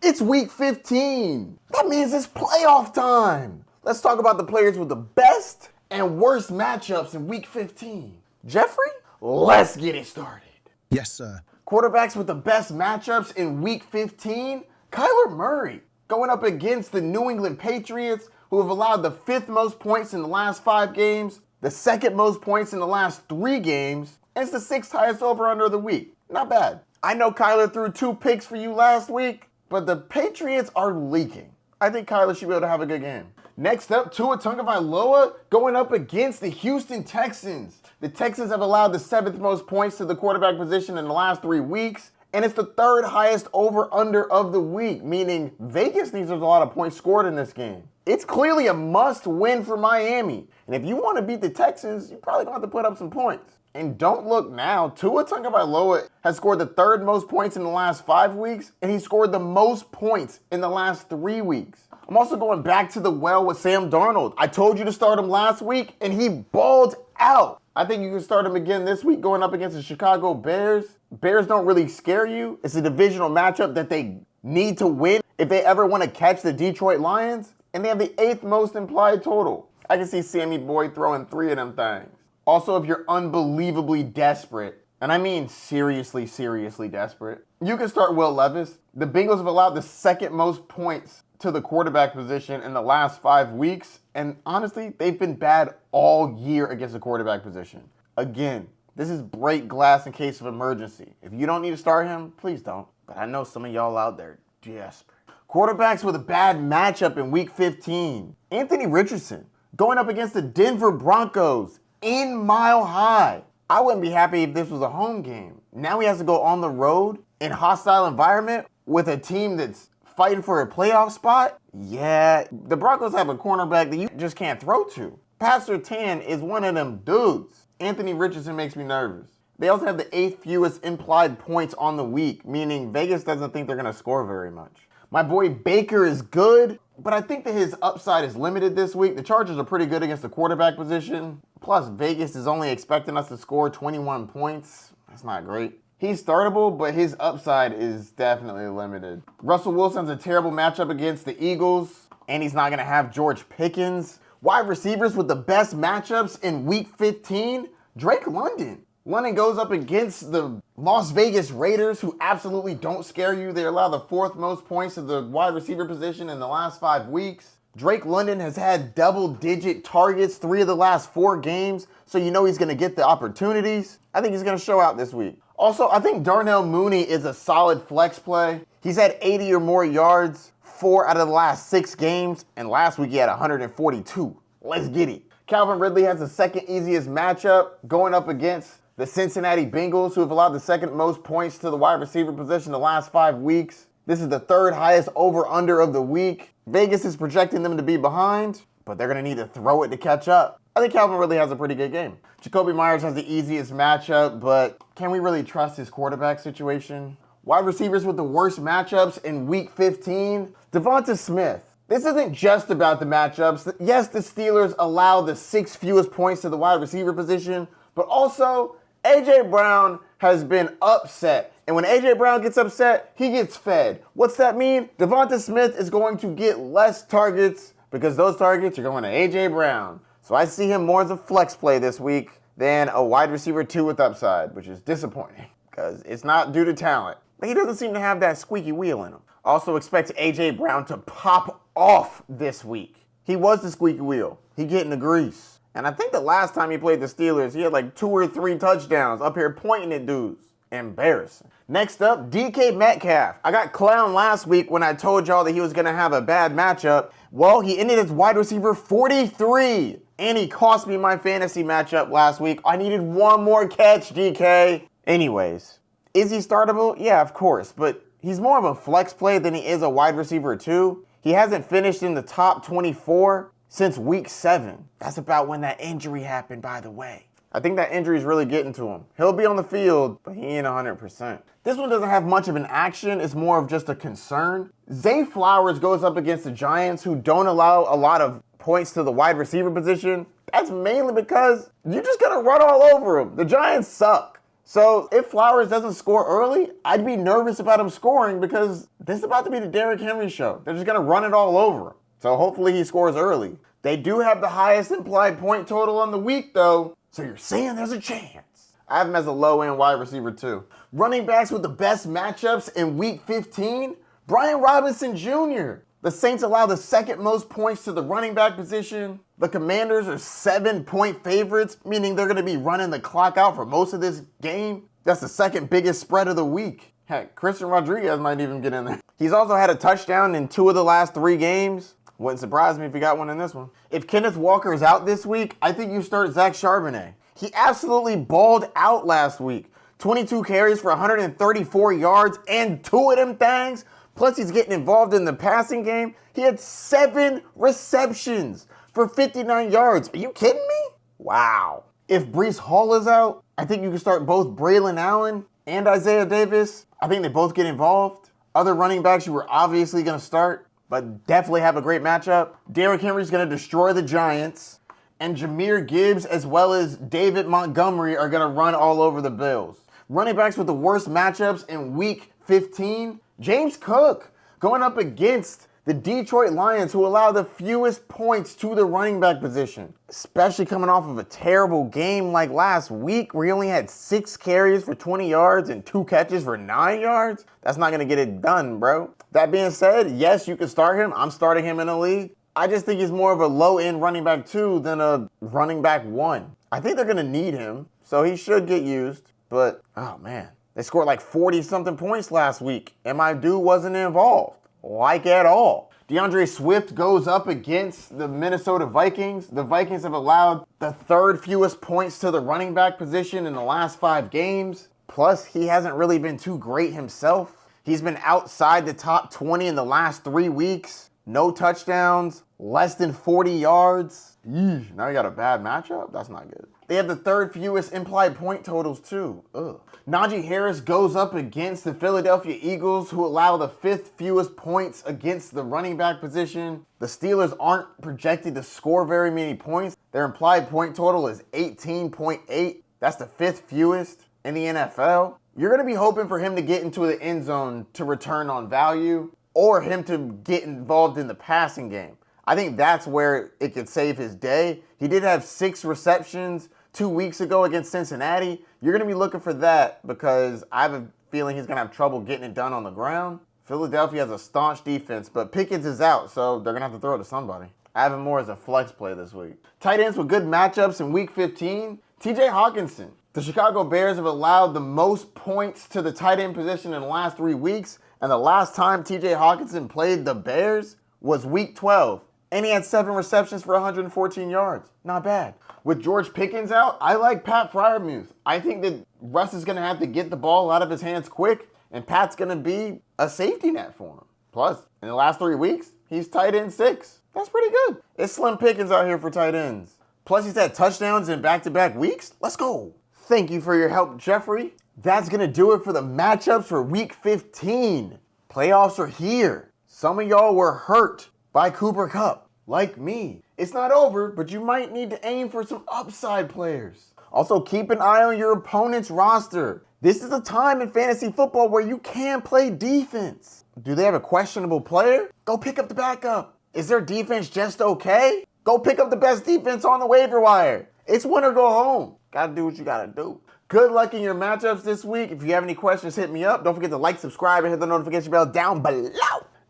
It's week 15. That means it's playoff time. Let's talk about the players with the best and worst matchups in week 15. Jeffrey, let's get it started. Yes, sir. Quarterbacks with the best matchups in week 15, Kyler Murray going up against the New England Patriots, who have allowed the 5th most points in the last 5 games, the 2nd most points in the last 3 games, and it's the 6th highest over-under of the week. Not bad. I know Kyler threw 2 picks for you last week, but the Patriots are leaking. I think Kyler should be able to have a good game. Next up, Tua Tagovailoa going up against the Houston Texans. The Texans have allowed the 7th most points to the quarterback position in the last 3 weeks, and it's the 3rd highest over-under of the week, meaning Vegas needs a lot of points scored in this game. It's clearly a must-win for Miami, and if you want to beat the Texans, you're probably going to have to put up some points. And don't look now, Tua Tagovailoa has scored the 3rd most points in the last 5 weeks, and he scored the most points in the last 3 weeks. I'm also going back to the well with Sam Darnold. I told you to start him last week, and he balled out. I think you can start him again this week going up against the Chicago Bears. Bears don't really scare you. It's a divisional matchup that they need to win if they ever want to catch the Detroit Lions, and they have the 8th most implied total. I can see Sammy Boy throwing 3 of them things. Also, if you're unbelievably desperate, and I mean seriously, seriously desperate, you can start Will Levis. The Bengals have allowed the 2nd most points to the quarterback position in the last 5 weeks, and honestly, they've been bad all year against the quarterback position. Again, this is break glass in case of emergency. If you don't need to start him, please don't. But I know some of y'all out there desperate. Quarterbacks with a bad matchup in week 15. Anthony Richardson going up against the Denver Broncos in Mile High. I wouldn't be happy if this was a home game. Now he has to go on the road in hostile environment with a team that's fighting for a playoff spot. Yeah, the Broncos have a cornerback that you just can't throw to. Pastor Tan is one of them dudes. Anthony Richardson makes me nervous. They also have the 8th fewest implied points on the week, meaning Vegas doesn't think they're going to score very much. My boy Baker is good, but I think that his upside is limited this week. The Chargers are pretty good against the quarterback position. Plus, Vegas is only expecting us to score 21 points. That's not great. He's startable, but his upside is definitely limited. Russell Wilson's a terrible matchup against the Eagles, and he's not going to have George Pickens. Wide receivers with the best matchups in week 15, Drake London. London goes up against the Las Vegas Raiders, who absolutely don't scare you. They allow the 4th most points to the wide receiver position in the last 5 weeks. Drake London has had double-digit targets 3 of the last 4 games, so you know he's going to get the opportunities. I think he's going to show out this week. Also, I think Darnell Mooney is a solid flex play. He's had 80 or more yards 4 out of the last 6 games, and last week he had 142. Let's get it. Calvin Ridley has the 2nd easiest matchup going up against the Cincinnati Bengals, who have allowed the 2nd most points to the wide receiver position the last 5 weeks. This is the 3rd highest over-under of the week. Vegas is projecting them to be behind, but they're going to need to throw it to catch up. I think Calvin Ridley has a pretty good game. Jacoby Myers has the easiest matchup, but can we really trust his quarterback situation? Wide receivers with the worst matchups in week 15, Devonta Smith. This isn't just about the matchups. Yes, the Steelers allow the 6th fewest points to the wide receiver position, but also A.J. Brown has been upset. And when A.J. Brown gets upset, he gets fed. What's that mean? Devonta Smith is going to get less targets because those targets are going to A.J. Brown. So I see him more as a flex play this week than a wide receiver 2 with upside, which is disappointing because it's not due to talent. But he doesn't seem to have that squeaky wheel in him. Also expect A.J. Brown to pop off this week. He was the squeaky wheel. He getting the grease. And I think the last time he played the Steelers, he had like 2 or 3 touchdowns up here pointing at dudes. Embarrassing. Next up, DK Metcalf. I got clowned last week when I told y'all that he was going to have a bad matchup. Well, he ended as wide receiver 43. And he cost me my fantasy matchup last week. I needed 1 more catch, DK. Anyways, is he startable? Yeah, of course. But he's more of a flex play than he is a wide receiver 2. He hasn't finished in the top 24 since week 7. That's about when that injury happened, by the way. I think that injury is really getting to him. He'll be on the field, but he ain't 100%. This one doesn't have much of an action. It's more of just a concern. Zay Flowers goes up against the Giants, who don't allow a lot of points to the wide receiver position. That's mainly because you're just going to run all over them. The Giants suck. So if Flowers doesn't score early, I'd be nervous about him scoring because this is about to be the Derrick Henry show. They're just going to run it all over him. So hopefully he scores early. They do have the highest implied point total on the week, though. So you're saying there's a chance. I have him as a low-end wide receiver, too. Running backs with the best matchups in week 15, Brian Robinson Jr. The Saints allow the second most points to the running back position. The Commanders are 7-point favorites, meaning they're going to be running the clock out for most of this game. That's the second biggest spread of the week. Heck, Christian Rodriguez might even get in there. He's also had a touchdown in 2 of the last 3 games. Wouldn't surprise me if he got one in this one. If Kenneth Walker is out this week, I think you start Zach Charbonnet. He absolutely balled out last week. 22 carries for 134 yards and 2 of them things. Plus, he's getting involved in the passing game. He had 7 receptions for 59 yards. Are you kidding me? Wow. If Breece Hall is out, I think you can start both Braylon Allen and Isaiah Davis. I think they both get involved. Other running backs you were obviously going to start, but definitely have a great matchup. Derrick Henry's going to destroy the Giants. And Jahmyr Gibbs as well as David Montgomery are going to run all over the Bills. Running backs with the worst matchups in week 15, James Cook going up against the Detroit Lions, who allow the fewest points to the running back position, especially coming off of a terrible game like last week where he only had 6 carries for 20 yards and 2 catches for 9 yards. That's not going to get it done, bro. That being said, yes, you can start him. I'm starting him in a league. I just think he's more of a low-end running back 2 than a running back 1. I think they're going to need him, so he should get used. But, oh man, they scored like 40-something points last week, and my dude wasn't involved, like at all. DeAndre Swift goes up against the Minnesota Vikings. The Vikings have allowed the 3rd fewest points to the running back position in the last 5 games. Plus, he hasn't really been too great himself. He's been outside the top 20 in the last 3 weeks. No touchdowns, less than 40 yards. Yeesh, now you got a bad matchup? That's not good. They have the 3rd fewest implied point totals too. Ugh. Najee Harris goes up against the Philadelphia Eagles, who allow the 5th fewest points against the running back position. The Steelers aren't projected to score very many points. Their implied point total is 18.8. That's the 5th fewest in the NFL. You're going to be hoping for him to get into the end zone to return on value, or him to get involved in the passing game. I think that's where it could save his day. He did have 6 receptions 2 weeks ago against Cincinnati. You're going to be looking for that because I have a feeling he's going to have trouble getting it done on the ground. Philadelphia has a staunch defense, but Pickens is out, so they're going to have to throw it to somebody. I have him more as a flex play this week. Tight ends with good matchups in week 15, TJ Hawkinson. The Chicago Bears have allowed the most points to the tight end position in the last 3 weeks, and the last time TJ Hawkinson played the Bears was week 12. And he had 7 receptions for 114 yards. Not bad. With George Pickens out, I like Pat Freiermuth. I think that Russ is going to have to get the ball out of his hands quick, and Pat's going to be a safety net for him. Plus, in the last 3 weeks, he's tight end 6. That's pretty good. It's slim pickings out here for tight ends. Plus, he's had touchdowns in back-to-back weeks. Let's go. Thank you for your help, Jeffrey. That's going to do it for the matchups for week 15. Playoffs are here. Some of y'all were hurt by Cooper Kupp, like me. It's not over, but you might need to aim for some upside players. Also, keep an eye on your opponent's roster. This is a time in fantasy football where you can play defense. Do they have a questionable player? Go pick up the backup. Is their defense just okay? Go pick up the best defense on the waiver wire. It's win or go home. Gotta do what you gotta do. Good luck in your matchups this week. If you have any questions, hit me up. Don't forget to like, subscribe, and hit the notification bell down below.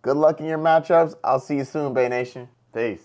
Good luck in your matchups. I'll see you soon, Bay Nation. Peace.